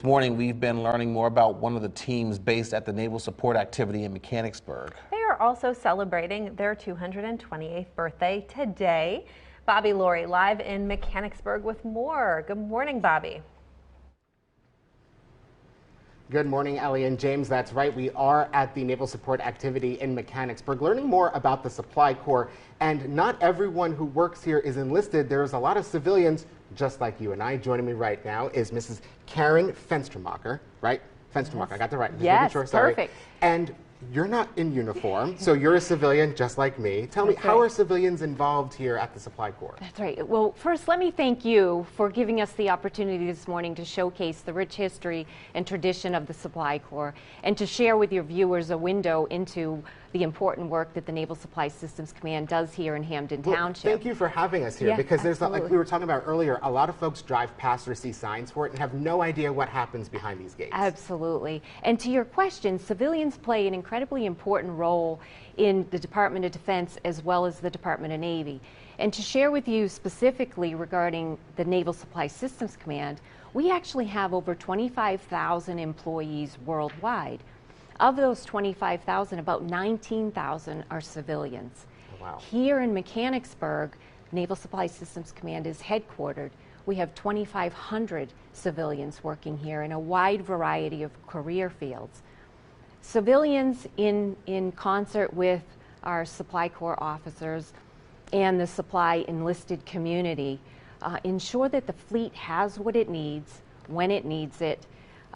This morning, we've been learning more about one of the teams based at the Naval Support Activity in Mechanicsburg. They are also celebrating their 228th birthday today. Bobby Laurie live in Mechanicsburg with more. Good morning, Bobby. Good morning, Ellie and James. That's right. We are at the Naval Support Activity in Mechanicsburg, learning more about the Supply Corps. And not everyone who works here is enlisted. There's a lot of civilians, just like you and I. Joining me right now is Mrs. Karen Fenstermacher, right? Fenstermacher, I got that right. Yes, sure, perfect. And you're not in uniform, so you're a civilian just like me. Tell me, how are civilians involved here at the Supply Corps? That's right. Well, first, let me thank you for giving us the opportunity this morning to showcase the rich history and tradition of the Supply Corps and to share with your viewers a window into the important work that the Naval Supply Systems Command does here in Hampden Township. Thank you for having us here, because there's, absolutely. like we were talking about earlier, a lot of folks drive past or see signs for it and have no idea what happens behind these gates. Absolutely. And to your question, civilians play an incredibly important role in the Department of Defense as well as the Department of Navy. And to share with you specifically regarding the Naval Supply Systems Command, we actually have over 25,000 employees worldwide. Of those 25,000, about 19,000 are civilians. Oh, wow. Here in Mechanicsburg, Naval Supply Systems Command is headquartered. We have 2,500 civilians working here in a wide variety of career fields. Civilians, in concert with our Supply Corps officers and the supply enlisted community, ensure that the fleet has what it needs when it needs it,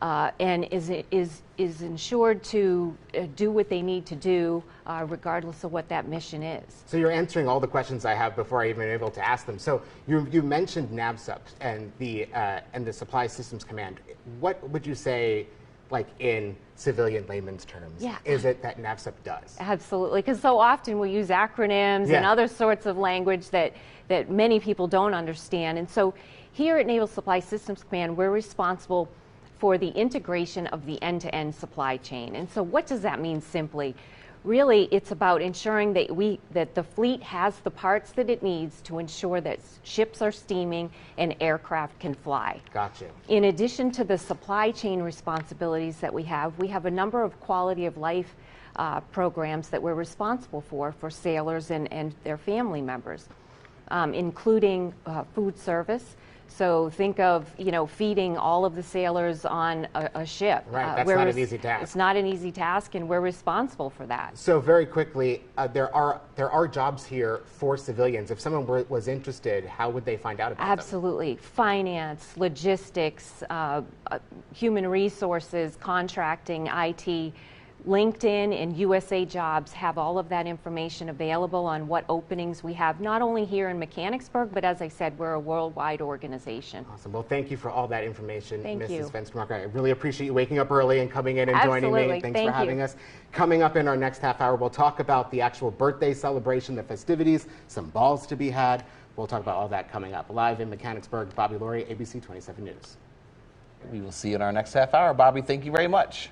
and is ensured to do what they need to do, regardless of what that mission is. So you're answering all the questions I have before I even able to ask them. So you mentioned NAVSUP and the Supply Systems Command. What would you say, like in civilian layman's terms, is it that NAVSUP does? Absolutely, because so often we use acronyms and other sorts of language that many people don't understand. And so here at Naval Supply Systems Command, we're responsible for the integration of the end-to-end supply chain. And so what does that mean simply? Really, it's about ensuring that the fleet has the parts that it needs to ensure that ships are steaming and aircraft can fly. Gotcha. In addition to the supply chain responsibilities that we have a number of quality of life programs that we're responsible for sailors and their family members, including food service. So think of, feeding all of the sailors on a ship. Right, that's not an easy task. It's not an easy task, and we're responsible for that. So very quickly, there are jobs here for civilians. If someone was interested, how would they find out about them? Absolutely. Finance, logistics, human resources, contracting, IT. LinkedIn and USA Jobs have all of that information available on what openings we have, not only here in Mechanicsburg, but as I said, we're a worldwide organization. Awesome. Well, thank you for all that information, Mrs. Fenstermacher. I really appreciate you waking up early and coming in and joining me. Thanks for having us. Coming up in our next half hour, we'll talk about the actual birthday celebration, the festivities, some balls to be had. We'll talk about all that coming up. Live in Mechanicsburg, Bobby Laurie, ABC 27 News. We will see you in our next half hour. Bobby, thank you very much.